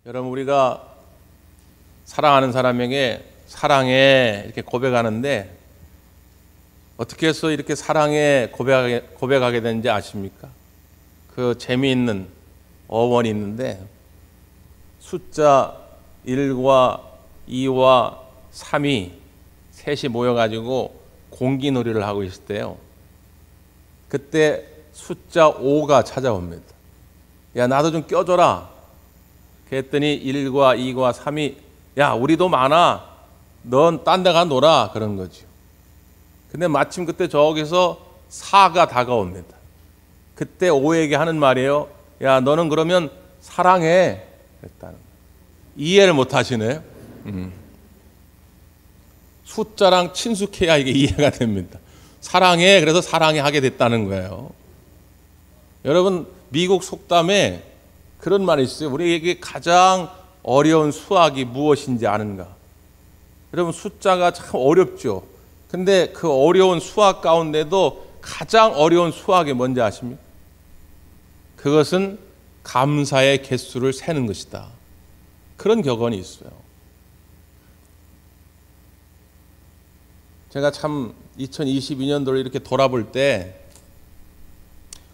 여러분, 우리가 사랑하는 사람에게 사랑해 이렇게 고백하는데 어떻게 해서 이렇게 사랑해 고백하게 되는지 아십니까? 그 재미있는 어원이 있는데 숫자 1과 2와 3이 셋이 모여가지고 공기놀이를 하고 있을 때요. 그때 숫자 5가 찾아옵니다. 야, 나도 좀 껴줘라. 그랬더니 1과 2과 3이 야, 우리도 많아. 넌 딴 데 가 놀아. 그런 거죠. 근데 마침 그때 저기서 4가 다가옵니다. 그때 5에게 하는 말이에요. 야, 너는 그러면 사랑해. 그랬다는 거예요. 이해를 못 하시네요. 숫자랑 친숙해야 이게 이해가 됩니다. 사랑해. 그래서 사랑해 하게 됐다는 거예요. 여러분, 미국 속담에 그런 말이 있어요. 우리에게 가장 어려운 수학이 무엇인지 아는가? 여러분, 숫자가 참 어렵죠. 근데 그 어려운 수학 가운데도 가장 어려운 수학이 뭔지 아십니까? 그것은 감사의 개수를 세는 것이다. 그런 격언이 있어요. 제가 참 2022년도를 이렇게 돌아볼 때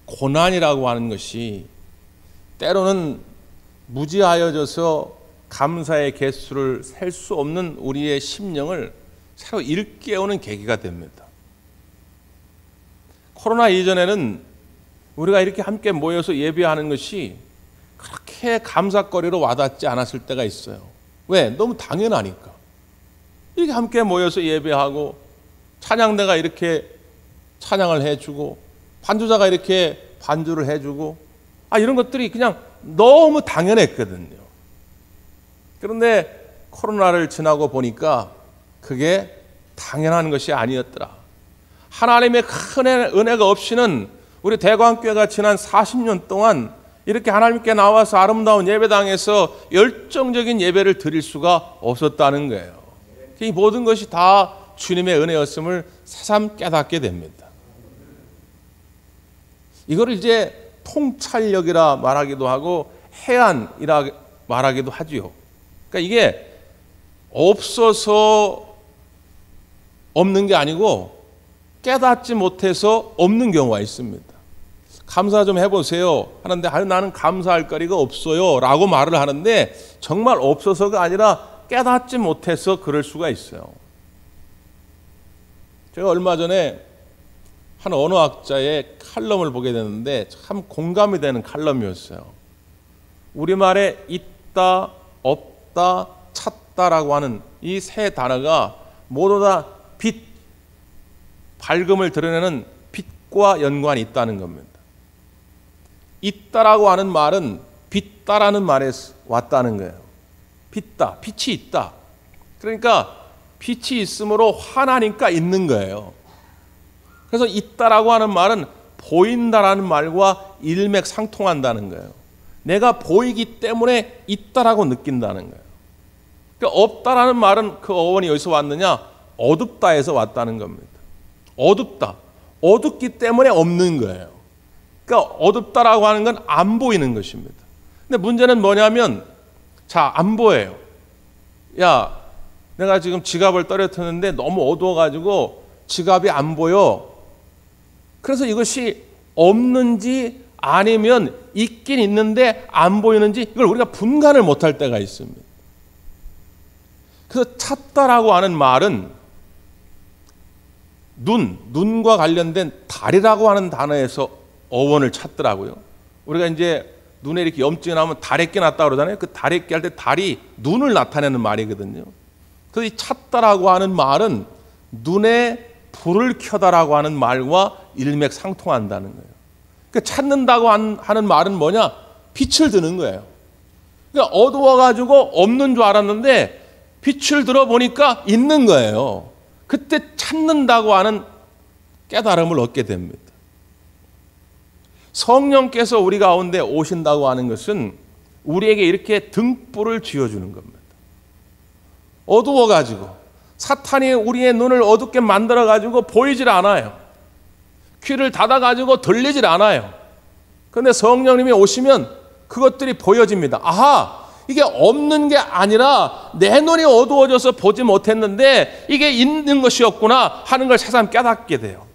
고난이라고 하는 것이 때로는 무지하여져서 감사의 개수를 셀 수 없는 우리의 심령을 새로 일깨우는 계기가 됩니다. 코로나 이전에는 우리가 이렇게 함께 모여서 예배하는 것이 그렇게 감사거리로 와닿지 않았을 때가 있어요. 왜? 너무 당연하니까. 이렇게 함께 모여서 예배하고 찬양대가 이렇게 찬양을 해주고 반주자가 이렇게 반주를 해주고 이런 것들이 그냥 너무 당연했거든요. 그런데 코로나를 지나고 보니까 그게 당연한 것이 아니었더라. 하나님의 큰 은혜가 없이는 우리 대광교회가 지난 40년 동안 이렇게 하나님께 나와서 아름다운 예배당에서 열정적인 예배를 드릴 수가 없었다는 거예요. 이 모든 것이 다 주님의 은혜였음을 새삼 깨닫게 됩니다. 이걸 이제 통찰력이라 말하기도 하고 해안이라 말하기도 하지요. 그러니까 이게 없어서 없는 게 아니고 깨닫지 못해서 없는 경우가 있습니다. 감사 좀 해보세요 하는데 나는 감사할 거리가 없어요 라고 말을 하는데 정말 없어서가 아니라 깨닫지 못해서 그럴 수가 있어요. 제가 얼마 전에 한 언어학자의 칼럼을 보게 됐는데 참 공감이 되는 칼럼이었어요. 우리말에 있다, 없다, 찾다라고 하는 이 세 단어가 모두 다 빛, 밝음을 드러내는 빛과 연관이 있다는 겁니다. 있다라고 하는 말은 빛다라는 말에서 왔다는 거예요. 빛다, 빛이 있다. 그러니까 빛이 있으므로 환하니까 있는 거예요. 그래서 있다라고 하는 말은 보인다라는 말과 일맥상통한다는 거예요. 내가 보이기 때문에 있다라고 느낀다는 거예요. 그러니까 없다라는 말은 그 어원이 어디서 왔느냐? 어둡다에서 왔다는 겁니다. 어둡다. 어둡기 때문에 없는 거예요. 그러니까 어둡다라고 하는 건 안 보이는 것입니다. 근데 문제는 뭐냐면 자, 안 보여요. 야, 내가 지금 지갑을 떨어뜨렸는데 너무 어두워가지고 지갑이 안 보여. 그래서 이것이 없는지 아니면 있긴 있는데 안 보이는지 이걸 우리가 분간을 못할 때가 있습니다. 그래서 찾다라고 하는 말은 눈과 관련된 달이라고 하는 단어에서 어원을 찾더라고요. 우리가 이제 눈에 이렇게 염증이 나면 다래끼 났다 그러잖아요. 그 다래끼 할 때 달이 눈을 나타내는 말이거든요. 그래서 이 찾다라고 하는 말은 눈에 불을 켜다라고 하는 말과 일맥상통한다는 거예요. 그러니까 찾는다고 하는 말은 뭐냐? 빛을 드는 거예요. 그러니까 어두워가지고 없는 줄 알았는데 빛을 들어보니까 있는 거예요. 그때 찾는다고 하는 깨달음을 얻게 됩니다. 성령께서 우리 가운데 오신다고 하는 것은 우리에게 이렇게 등불을 쥐어주는 겁니다. 어두워가지고 사탄이 우리의 눈을 어둡게 만들어가지고 보이질 않아요. 귀를 닫아가지고 들리질 않아요. 그런데 성령님이 오시면 그것들이 보여집니다. 아하, 이게 없는 게 아니라 내 눈이 어두워져서 보지 못했는데 이게 있는 것이었구나 하는 걸 새삼 깨닫게 돼요.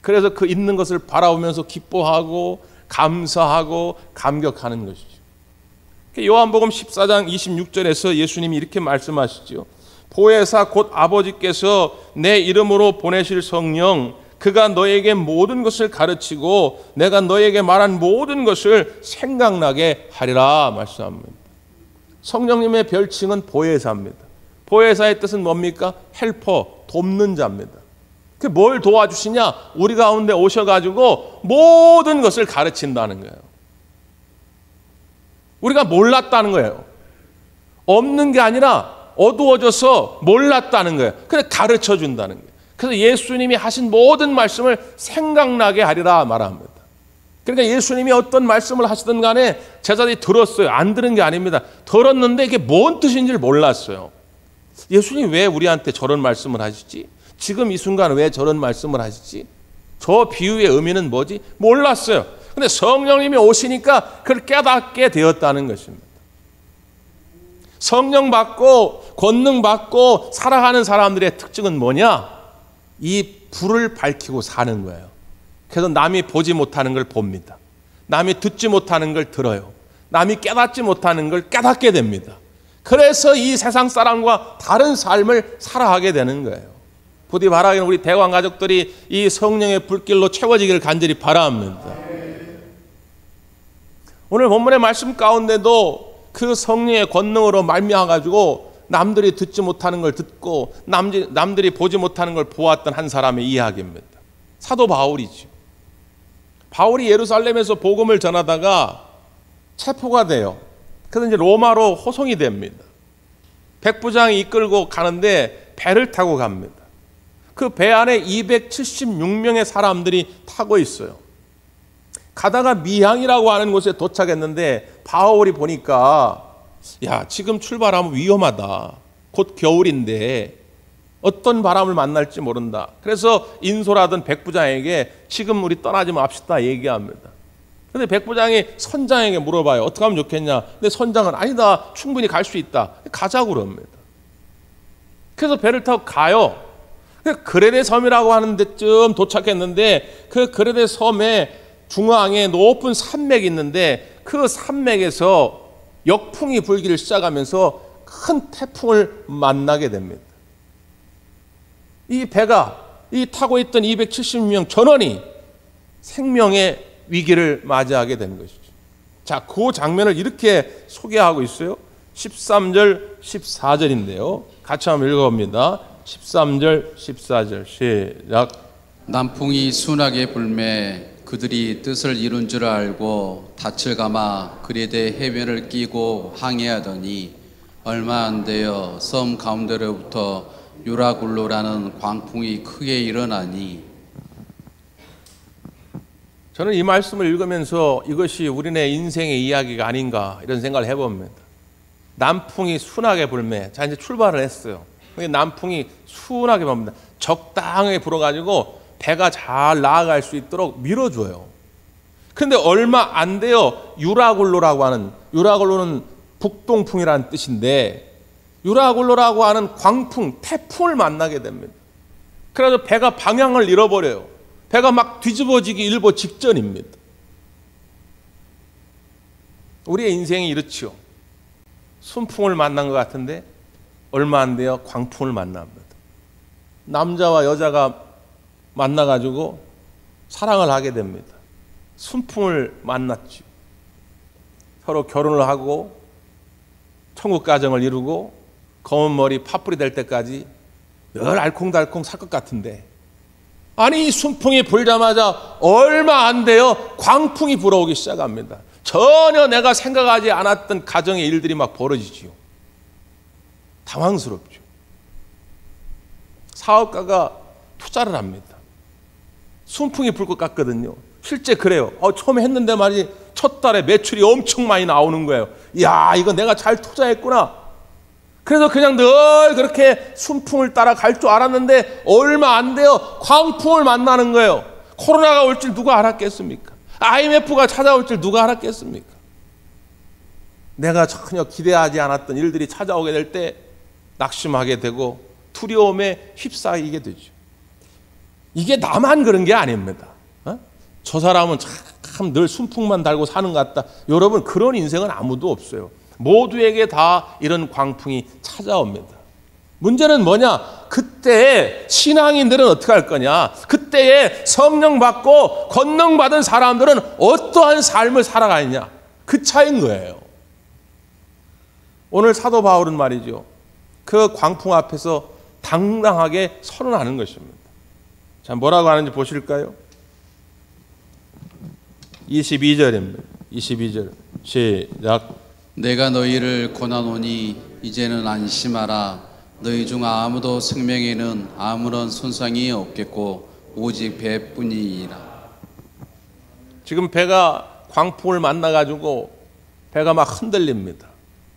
그래서 그 있는 것을 바라보면서 기뻐하고 감사하고 감격하는 것이죠. 요한복음 14장 26절에서 예수님이 이렇게 말씀하시죠. 보혜사 곧 아버지께서 내 이름으로 보내실 성령, 그가 너에게 모든 것을 가르치고 내가 너에게 말한 모든 것을 생각나게 하리라 말씀합니다. 성령님의 별칭은 보혜사입니다. 보혜사의 뜻은 뭡니까? 헬퍼, 돕는 자입니다. 그 뭘 도와주시냐? 우리 가운데 오셔가지고 모든 것을 가르친다는 거예요. 우리가 몰랐다는 거예요. 없는 게 아니라 어두워져서 몰랐다는 거예요. 그래서 가르쳐 준다는 거예요. 그래서 예수님이 하신 모든 말씀을 생각나게 하리라 말합니다. 그러니까 예수님이 어떤 말씀을 하시든 간에 제자들이 들었어요. 안 들은 게 아닙니다. 들었는데 이게 뭔 뜻인지를 몰랐어요. 예수님이 왜 우리한테 저런 말씀을 하시지? 지금 이 순간 왜 저런 말씀을 하시지? 저 비유의 의미는 뭐지? 몰랐어요. 근데 성령님이 오시니까 그걸 깨닫게 되었다는 것입니다. 성령 받고 권능 받고 살아가는 사람들의 특징은 뭐냐? 이 불을 밝히고 사는 거예요. 그래서 남이 보지 못하는 걸 봅니다. 남이 듣지 못하는 걸 들어요. 남이 깨닫지 못하는 걸 깨닫게 됩니다. 그래서 이 세상 사람과 다른 삶을 살아가게 되는 거예요. 부디 바라기는 우리 대광 가족들이 이 성령의 불길로 채워지기를 간절히 바랍니다. 오늘 본문의 말씀 가운데도 그 성령의 권능으로 말미암아가지고 남들이 듣지 못하는 걸 듣고 남들이 보지 못하는 걸 보았던 한 사람의 이야기입니다. 사도 바울이죠. 바울이 예루살렘에서 복음을 전하다가 체포가 돼요. 그래서 이제 로마로 호송이 됩니다. 백부장이 이끌고 가는데 배를 타고 갑니다. 그 배 안에 276명의 사람들이 타고 있어요. 가다가 미항이라고 하는 곳에 도착했는데 바울이 보니까 야, 지금 출발하면 위험하다. 곧 겨울인데 어떤 바람을 만날지 모른다. 그래서 인솔하던 백부장에게 지금 우리 떠나지 맙시다 얘기합니다. 근데 백부장이 선장에게 물어봐요. 어떻게 하면 좋겠냐. 근데 선장은 아니다. 충분히 갈 수 있다. 가자고 그럽니다. 그래서 배를 타고 가요. 그레데 섬이라고 하는 데쯤 도착했는데 그 그레데 섬에 중앙에 높은 산맥이 있는데 그 산맥에서 역풍이 불기를 시작하면서 큰 태풍을 만나게 됩니다. 이 배가 이 타고 있던 270명 전원이 생명의 위기를 맞이하게 되는 것이죠. 자, 그 장면을 이렇게 소개하고 있어요. 13절, 14절인데요. 같이 한번 읽어봅니다. 13절, 14절 시작. 남풍이 순하게 불매 그들이 뜻을 이룬 줄 알고 닻을 감아 그레데 해변을 끼고 항해하더니 얼마 안 되어 섬 가운데로부터 유라굴로라는 광풍이 크게 일어나니. 저는 이 말씀을 읽으면서 이것이 우리네 인생의 이야기가 아닌가 이런 생각을 해봅니다. 남풍이 순하게 불매. 자, 이제 출발을 했어요. 남풍이 순하게 붑니다. 적당하게 불어가지고 배가 잘 나아갈 수 있도록 밀어줘요. 그런데 얼마 안 돼요. 유라굴로라고 하는, 유라굴로는 북동풍이라는 뜻인데 유라굴로라고 하는 광풍, 태풍을 만나게 됩니다. 그래서 배가 방향을 잃어버려요. 배가 막 뒤집어지기 일보 직전입니다. 우리의 인생이 이렇지요. 순풍을 만난 것 같은데 얼마 안 돼요. 광풍을 만납니다. 남자와 여자가 만나가지고 사랑을 하게 됩니다. 순풍을 만났죠. 서로 결혼을 하고 천국 가정을 이루고 검은 머리 파뿌리 될 때까지 늘 알콩달콩 살 것 같은데 아니 이 순풍이 불자마자 얼마 안 돼요. 광풍이 불어오기 시작합니다. 전혀 내가 생각하지 않았던 가정의 일들이 막 벌어지지요. 당황스럽죠. 사업가가 투자를 합니다. 순풍이 불 것 같거든요. 실제 그래요. 처음에 했는데 말이지 첫 달에 매출이 엄청 많이 나오는 거예요. 이야, 이거 내가 잘 투자했구나. 그래서 그냥 늘 그렇게 순풍을 따라갈 줄 알았는데 얼마 안 돼요. 광풍을 만나는 거예요. 코로나가 올 줄 누가 알았겠습니까? IMF가 찾아올 줄 누가 알았겠습니까? 내가 전혀 기대하지 않았던 일들이 찾아오게 될 때 낙심하게 되고 두려움에 휩싸이게 되죠. 이게 나만 그런 게 아닙니다. 저 사람은 참 늘 순풍만 달고 사는 것 같다. 여러분, 그런 인생은 아무도 없어요. 모두에게 다 이런 광풍이 찾아옵니다. 문제는 뭐냐? 그때에 신앙인들은 어떻게 할 거냐? 그때에 성령 받고 권능 받은 사람들은 어떠한 삶을 살아가느냐? 그 차이인 거예요. 오늘 사도 바울은 말이죠, 그 광풍 앞에서 당당하게 선언하는 것입니다. 자, 뭐라고 하는지 보실까요? 22절입니다. 22절 시작. 내가 너희를 권하노니 이제는 안심하라. 너희 중 아무도 생명에는 아무런 손상이 없겠고 오직 배뿐이니라. 지금 배가 광풍을 만나가지고 배가 막 흔들립니다.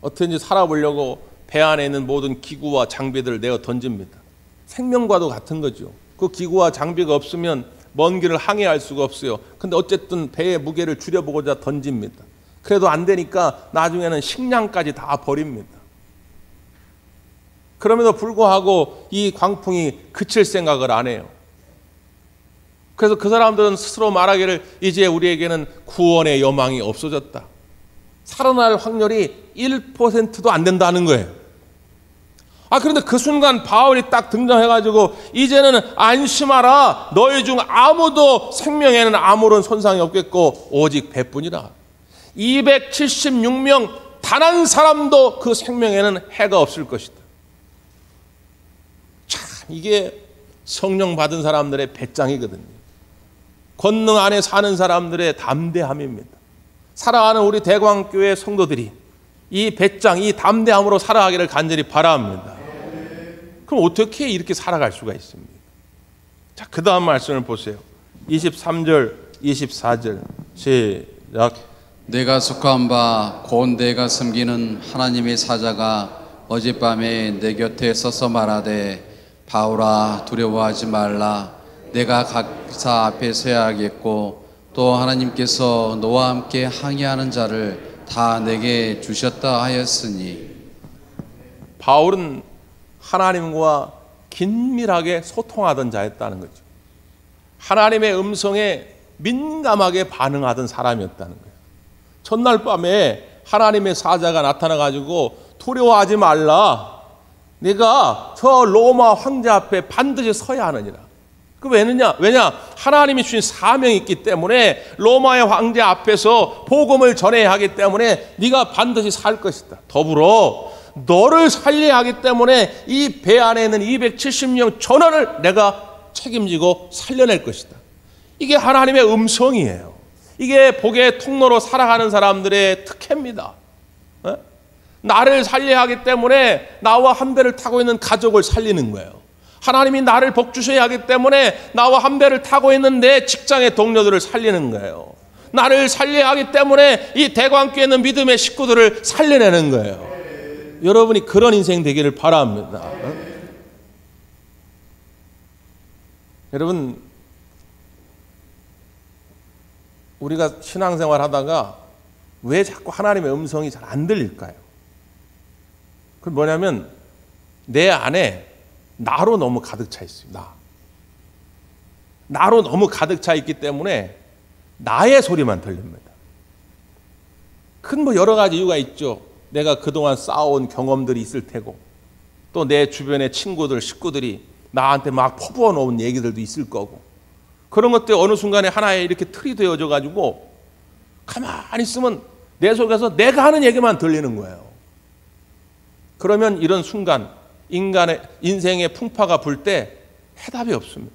어떻게든지 살아보려고 배 안에 있는 모든 기구와 장비들을 내어 던집니다. 생명과도 같은 거죠. 그 기구와 장비가 없으면 먼 길을 항해할 수가 없어요. 근데 어쨌든 배의 무게를 줄여보고자 던집니다. 그래도 안 되니까 나중에는 식량까지 다 버립니다. 그럼에도 불구하고 이 광풍이 그칠 생각을 안 해요. 그래서 그 사람들은 스스로 말하기를 이제 우리에게는 구원의 여망이 없어졌다. 살아날 확률이 1%도 안 된다는 거예요. 그런데 그 순간 바울이 딱 등장해가지고 이제는 안심하라. 너희 중 아무도 생명에는 아무런 손상이 없겠고 오직 배뿐이라. 276명 단 한 사람도 그 생명에는 해가 없을 것이다. 참, 이게 성령 받은 사람들의 배짱이거든요. 권능 안에 사는 사람들의 담대함입니다. 살아가는 우리 대광교회 성도들이 이 배짱, 이 담대함으로 살아가기를 간절히 바랍니다. 그럼 어떻게 이렇게 살아갈 수가 있습니까? 자, 그 다음 말씀을 보세요. 23절, 24절 시작. 내가 속한 바 곧 내가 섬기는 하나님의 사자가 어젯밤에 내 곁에 서서 말하되 바울아 두려워하지 말라. 내가 각사 앞에 서야겠고 또 하나님께서 너와 함께 항해하는 자를 다 내게 주셨다 하였으니. 바울은 하나님과 긴밀하게 소통하던 자였다는 거죠. 하나님의 음성에 민감하게 반응하던 사람이었다는 거예요. 첫날 밤에 하나님의 사자가 나타나가지고 두려워하지 말라. 네가 저 로마 황제 앞에 반드시 서야 하느니라. 그 왜냐? 하나님이 주신 사명이 있기 때문에 로마의 황제 앞에서 복음을 전해야 하기 때문에 네가 반드시 살 것이다. 더불어 너를 살려야 하기 때문에 이 배 안에 있는 270명 전원을 내가 책임지고 살려낼 것이다. 이게 하나님의 음성이에요. 이게 복의 통로로 살아가는 사람들의 특혜입니다. 나를 살려야 하기 때문에 나와 한 배를 타고 있는 가족을 살리는 거예요. 하나님이 나를 복 주셔야 하기 때문에 나와 한 배를 타고 있는 내 직장의 동료들을 살리는 거예요. 나를 살려야 하기 때문에 이 대광교에 있는 믿음의 식구들을 살려내는 거예요. 여러분이 그런 인생 되기를 바랍니다. 여러분, 우리가 신앙생활 하다가 왜 자꾸 하나님의 음성이 잘 안 들릴까요? 그건 뭐냐면 내 안에 나로 너무 가득 차 있어요. 나로 너무 가득 차 있기 때문에 나의 소리만 들립니다. 큰 여러 가지 이유가 있죠. 내가 그동안 쌓아온 경험들이 있을 테고 또 내 주변의 친구들, 식구들이 나한테 막 퍼부어 놓은 얘기들도 있을 거고 그런 것들 어느 순간에 하나의 이렇게 틀이 되어져 가지고 가만히 있으면 내 속에서 내가 하는 얘기만 들리는 거예요. 그러면 이런 순간 인간의 인생의 풍파가 불 때 해답이 없습니다.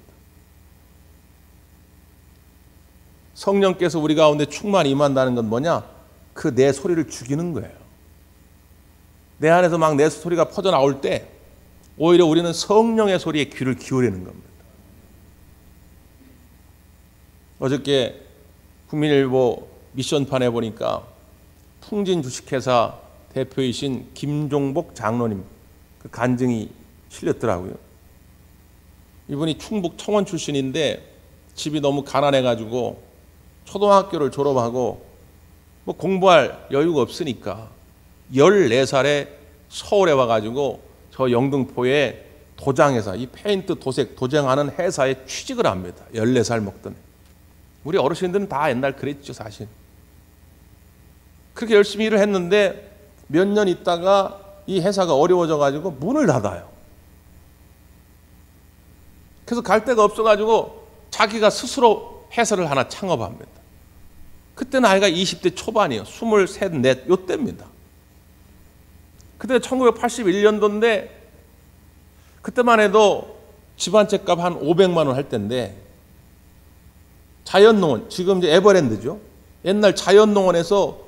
성령께서 우리 가운데 충만히 임한다는 건 뭐냐? 그 내 소리를 죽이는 거예요. 내 안에서 막 내 소리가 퍼져나올 때 오히려 우리는 성령의 소리에 귀를 기울이는 겁니다. 어저께 국민일보 미션판에 보니까 풍진 주식회사 대표이신 김종복 장로님 그 간증이 실렸더라고요. 이분이 충북 청원 출신인데 집이 너무 가난해가지고 초등학교를 졸업하고 공부할 여유가 없으니까 14살에 서울에 와가지고 저 영등포에 도장회사, 이 페인트 도색 도장하는 회사에 취직을 합니다. 14살 먹던 애. 우리 어르신들은 다 옛날 그랬죠, 사실. 그렇게 열심히 일을 했는데 몇 년 있다가 이 회사가 어려워져가지고 문을 닫아요. 그래서 갈 데가 없어가지고 자기가 스스로 회사를 하나 창업합니다. 그때 나이가 20대 초반이에요. 23, 4 요때입니다. 그때 1981년도인데 그때만 해도 집안채값 한 500만 원 할 때인데 자연농원, 지금 이제 에버랜드죠. 옛날 자연농원에서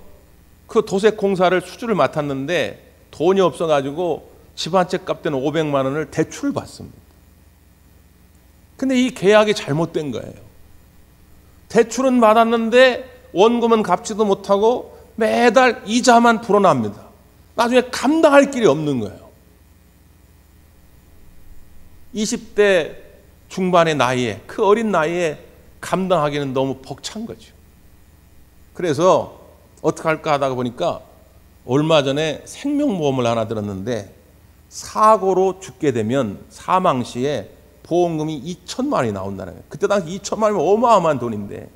그 도색 공사를 수주를 맡았는데 돈이 없어가지고 집안채값 되는 500만 원을 대출을 받습니다. 근데 이 계약이 잘못된 거예요. 대출은 받았는데 원금은 갚지도 못하고 매달 이자만 불어납니다. 나중에 감당할 길이 없는 거예요. 20대 중반의 나이에, 그 어린 나이에 감당하기는 너무 벅찬 거죠. 그래서 어떻게 할까 하다가 보니까 얼마 전에 생명보험을 하나 들었는데 사고로 죽게 되면 사망 시에 보험금이 2천만 원이 나온다는 거예요. 그때 당시 2천만 원이면 어마어마한 돈인데,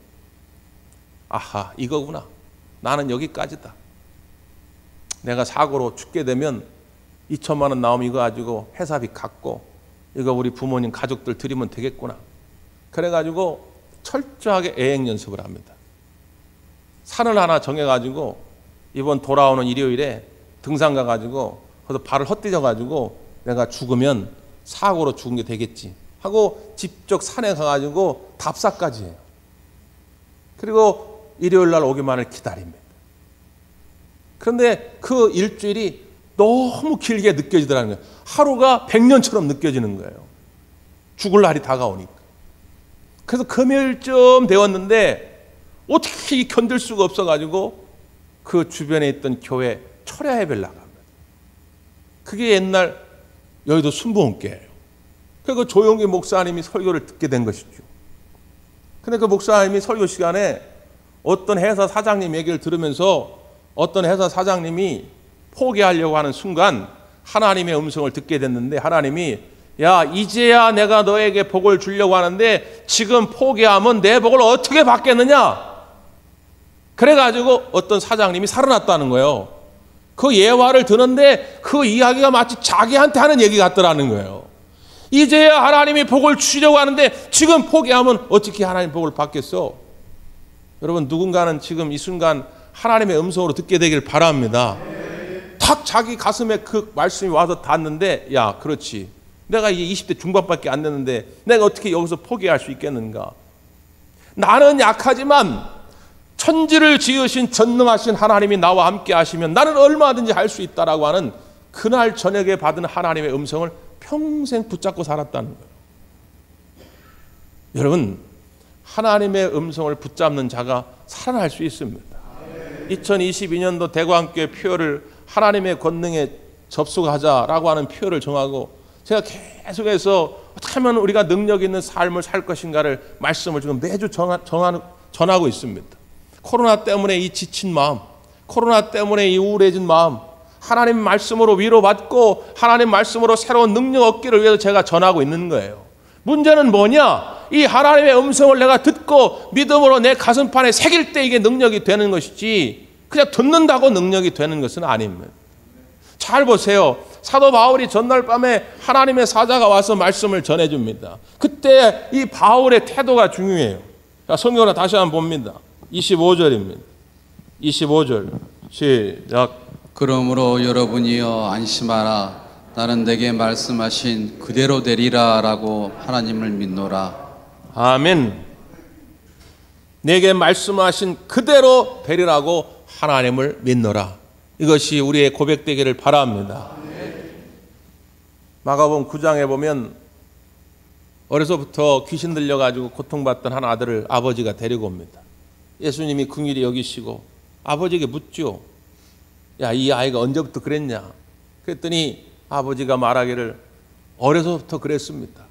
아하, 이거구나. 나는 여기까지다. 내가 사고로 죽게 되면 2천만 원 나오면 이거 가지고 회사비 갚고 이거 우리 부모님 가족들 드리면 되겠구나. 그래가지고 철저하게 애행 연습을 합니다. 산을 하나 정해가지고 이번 돌아오는 일요일에 등산 가가지고 거기서 발을 헛디뎌가지고 내가 죽으면 사고로 죽은 게 되겠지 하고 직접 산에 가가지고 답사까지 해요. 그리고 일요일 날 오기만을 기다립니다. 그런데 그 일주일이 너무 길게 느껴지더라는 거예요. 하루가 100년처럼 느껴지는 거예요. 죽을 날이 다가오니까. 그래서 금요일쯤 되었는데 어떻게 견딜 수가 없어가지고 그 주변에 있던 교회 철야 예배를 나갑니다. 그게 옛날 여의도 순복음교회예요. 그리고 조용기 목사님이 설교를 듣게 된 것이죠. 근데 그 목사님이 설교 시간에 어떤 회사 사장님 얘기를 들으면서 어떤 회사 사장님이 포기하려고 하는 순간 하나님의 음성을 듣게 됐는데, 하나님이 야, 이제야 내가 너에게 복을 주려고 하는데 지금 포기하면 내 복을 어떻게 받겠느냐? 그래가지고 어떤 사장님이 살아났다는 거예요. 그 예화를 듣는데 그 이야기가 마치 자기한테 하는 얘기 같더라는 거예요. 이제야 하나님이 복을 주려고 하는데 지금 포기하면 어떻게 하나님 복을 받겠어? 여러분, 누군가는 지금 이 순간 하나님의 음성으로 듣게 되길 바랍니다. 탁 자기 가슴에 그 말씀이 와서 닿는데, 야, 그렇지. 내가 이제 20대 중반밖에 안 됐는데 내가 어떻게 여기서 포기할 수 있겠는가? 나는 약하지만 천지를 지으신 전능하신 하나님이 나와 함께 하시면 나는 얼마든지 할 수 있다라고 하는 그날 저녁에 받은 하나님의 음성을 평생 붙잡고 살았다는 거예요. 여러분, 하나님의 음성을 붙잡는 자가 살아날 수 있습니다. 2022년도 대구함교회 표어를 하나님의 권능에 접속하자라고 하는 표어를 정하고 제가 계속해서 어떻게 하면 우리가 능력 있는 삶을 살 것인가를 말씀을 지금 매주 전하고 있습니다. 코로나 때문에 이 지친 마음, 코로나 때문에 이 우울해진 마음, 하나님 말씀으로 위로받고 하나님 말씀으로 새로운 능력 얻기를 위해서 제가 전하고 있는 거예요. 문제는 뭐냐? 이 하나님의 음성을 내가 듣고 믿음으로 내 가슴판에 새길 때 이게 능력이 되는 것이지 그냥 듣는다고 능력이 되는 것은 아닙니다. 잘 보세요. 사도 바울이 전날 밤에 하나님의 사자가 와서 말씀을 전해줍니다. 그때 이 바울의 태도가 중요해요. 성경을 다시 한번 봅니다. 25절입니다. 25절 시작. 그러므로 여러분이여 안심하라. 나는 내게 말씀하신 그대로 되리라 라고 하나님을 믿노라. 아멘. 내게 말씀하신 그대로 되리라고 하나님을 믿노라. 이것이 우리의 고백되기를 바랍니다. 마가복음 9장에 보면 어려서부터 귀신 들려가지고 고통받던 한 아들을 아버지가 데리고 옵니다. 예수님이 긍휼히 여기시고 아버지에게 묻죠. 야, 이 아이가 언제부터 그랬냐? 그랬더니 아버지가 말하기를 어려서부터 그랬습니다.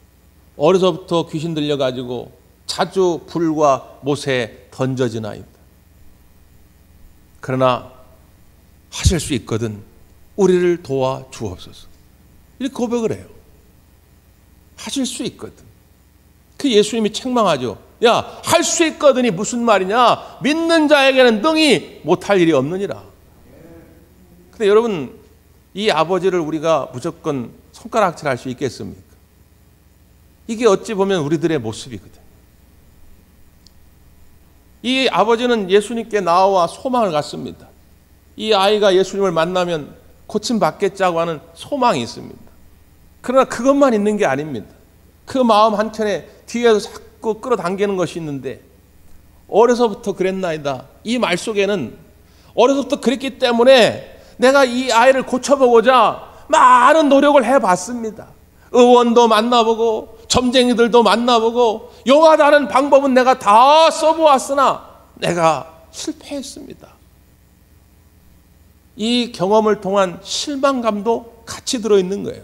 어려서부터 귀신 들려가지고 자주 불과 못에 던져지나이다. 그러나 하실 수 있거든 우리를 도와 주옵소서. 이렇게 고백을 해요. 하실 수 있거든. 그 예수님이 책망하죠. 야, 할 수 있거든이 무슨 말이냐? 믿는 자에게는 능히 못할 일이 없느니라. 근데 여러분, 이 아버지를 우리가 무조건 손가락질할 수 있겠습니까? 이게 어찌 보면 우리들의 모습이거든요. 이 아버지는 예수님께 나와 소망을 갖습니다. 이 아이가 예수님을 만나면 고침받겠자고 하는 소망이 있습니다. 그러나 그것만 있는 게 아닙니다. 그 마음 한켠에 뒤에서 자꾸 끌어당기는 것이 있는데, 어려서부터 그랬나이다. 이 말 속에는 어려서부터 그랬기 때문에 내가 이 아이를 고쳐보고자 많은 노력을 해봤습니다. 의원도 만나보고 점쟁이들도 만나보고 용하다는 방법은 내가 다 써보았으나 내가 실패했습니다. 이 경험을 통한 실망감도 같이 들어있는 거예요.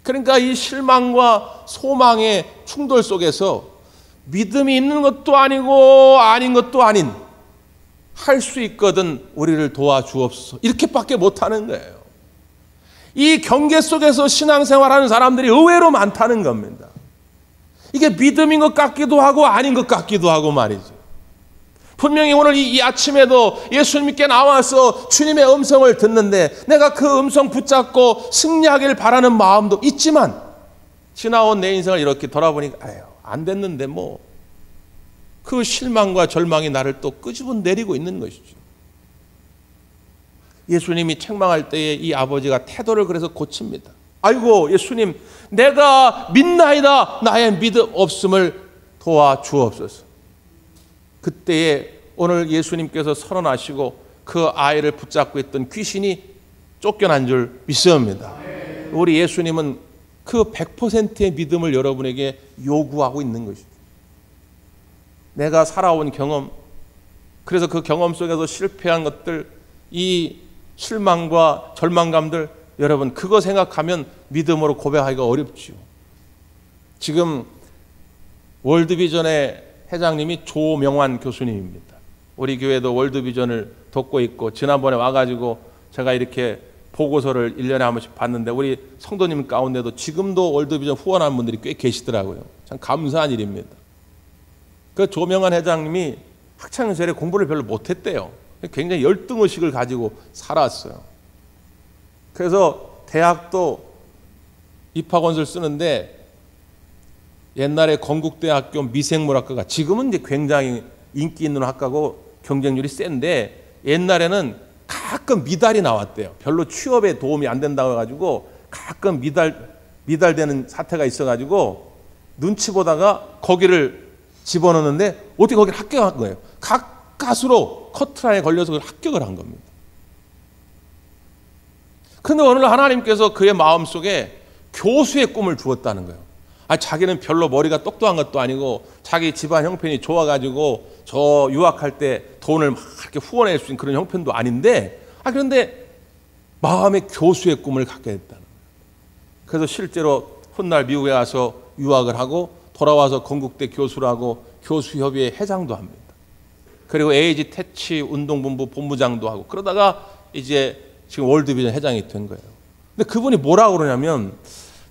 그러니까 이 실망과 소망의 충돌 속에서 믿음이 있는 것도 아니고 아닌 것도 아닌, 할 수 있거든 우리를 도와주옵소서, 이렇게밖에 못하는 거예요. 이 경계 속에서 신앙생활하는 사람들이 의외로 많다는 겁니다. 이게 믿음인 것 같기도 하고 아닌 것 같기도 하고 말이죠. 분명히 오늘 이 아침에도 예수님께 나와서 주님의 음성을 듣는데 내가 그 음성 붙잡고 승리하길 바라는 마음도 있지만, 지나온 내 인생을 이렇게 돌아보니까 아유, 안 됐는데 뭐, 그 실망과 절망이 나를 또 끄집어 내리고 있는 것이죠. 예수님이 책망할 때에 이 아버지가 태도를 그래서 고칩니다. 아이고 예수님, 내가 믿나이다. 나의 믿음 없음을 도와주옵소서. 그때에 오늘 예수님께서 선언하시고 그 아이를 붙잡고 있던 귀신이 쫓겨난 줄 믿습니다. 우리 예수님은 그 100%의 믿음을 여러분에게 요구하고 있는 것이죠. 내가 살아온 경험, 그래서 그 경험 속에서 실패한 것들, 이 실망과 절망감들, 여러분 그거 생각하면 믿음으로 고백하기가 어렵죠. 지금 월드비전의 회장님이 조명환 교수님입니다. 우리 교회도 월드비전을 돕고 있고, 지난번에 와가지고 제가 이렇게 보고서를 1년에 한 번씩 봤는데 우리 성도님 가운데도 지금도 월드비전 후원하는 분들이 꽤 계시더라고요. 참 감사한 일입니다. 그 조명환 회장님이 학창시절에 공부를 별로 못했대요. 굉장히 열등의식을 가지고 살았어요. 그래서 대학도 입학원서를 쓰는데, 옛날에 건국대학교 미생물학과가 지금은 이제 굉장히 인기 있는 학과고 경쟁률이 센데, 옛날에는 가끔 미달이 나왔대요. 별로 취업에 도움이 안 된다고 해가지고 가끔 미달되는 사태가 있어가지고 눈치 보다가 거기를 집어넣는데 어떻게 거기를 합격한 거예요. 가까스로 커트라인에 걸려서 그걸 합격을 한 겁니다. 그런데 어느 날 하나님께서 그의 마음속에 교수의 꿈을 주었다는 거예요. 자기는 별로 머리가 똑똑한 것도 아니고 자기 집안 형편이 좋아가지고 저 유학할 때 돈을 막 이렇게 후원할 수 있는 그런 형편도 아닌데, 그런데 마음의 교수의 꿈을 갖게 됐다는 거예요. 그래서 실제로 훗날 미국에 가서 유학을 하고 돌아와서 건국대 교수를 하고 교수협의회 회장도 합니다. 그리고 에이지 태치 운동본부 본부장도 하고, 그러다가 이제 지금 월드비전 회장이 된 거예요. 근데 그분이 뭐라고 그러냐면,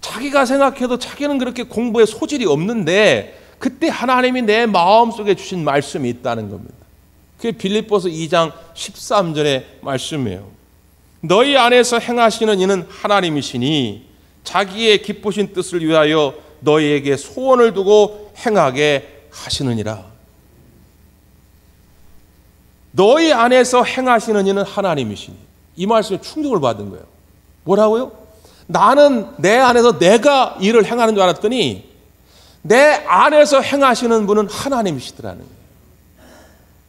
자기가 생각해도 자기는 그렇게 공부에 소질이 없는데 그때 하나님이 내 마음속에 주신 말씀이 있다는 겁니다. 그게 빌립보서 2장 13절의 말씀이에요. 너희 안에서 행하시는 이는 하나님이시니 자기의 기쁘신 뜻을 위하여 너희에게 소원을 두고 행하게 하시느니라. 너희 안에서 행하시는 이는 하나님이시니, 이 말씀에 충격을 받은 거예요. 뭐라고요? 나는 내 안에서 내가 일을 행하는 줄 알았더니 내 안에서 행하시는 분은 하나님이시더라는 거예요.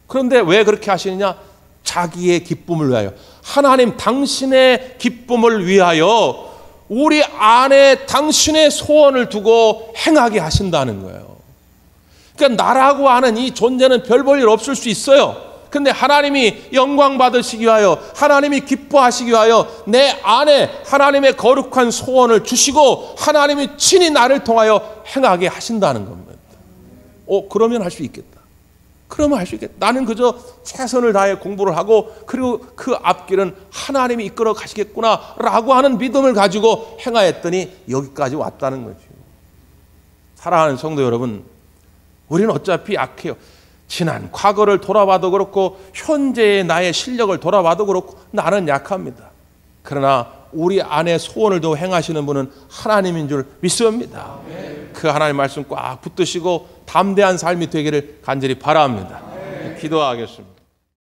그런데 왜 그렇게 하시느냐? 자기의 기쁨을 위하여, 하나님 당신의 기쁨을 위하여 우리 안에 당신의 소원을 두고 행하게 하신다는 거예요. 그러니까 나라고 하는 이 존재는 별 볼 일 없을 수 있어요. 근데 하나님이 영광 받으시기 위하여, 하나님이 기뻐하시기 위하여 내 안에 하나님의 거룩한 소원을 주시고 하나님이 친히 나를 통하여 행하게 하신다는 겁니다. 그러면 할 수 있겠다. 그러면 할 수 있겠다. 나는 그저 최선을 다해 공부를 하고 그리고 그 앞길은 하나님이 이끌어 가시겠구나라고 하는 믿음을 가지고 행하였더니 여기까지 왔다는 거죠. 사랑하는 성도 여러분, 우리는 어차피 약해요. 지난 과거를 돌아봐도 그렇고 현재의 나의 실력을 돌아봐도 그렇고 나는 약합니다. 그러나 우리 안에 소원을 더 행하시는 분은 하나님인 줄 믿습니다. 그 하나님 말씀 꽉 붙드시고 담대한 삶이 되기를 간절히 바랍니다. 기도하겠습니다.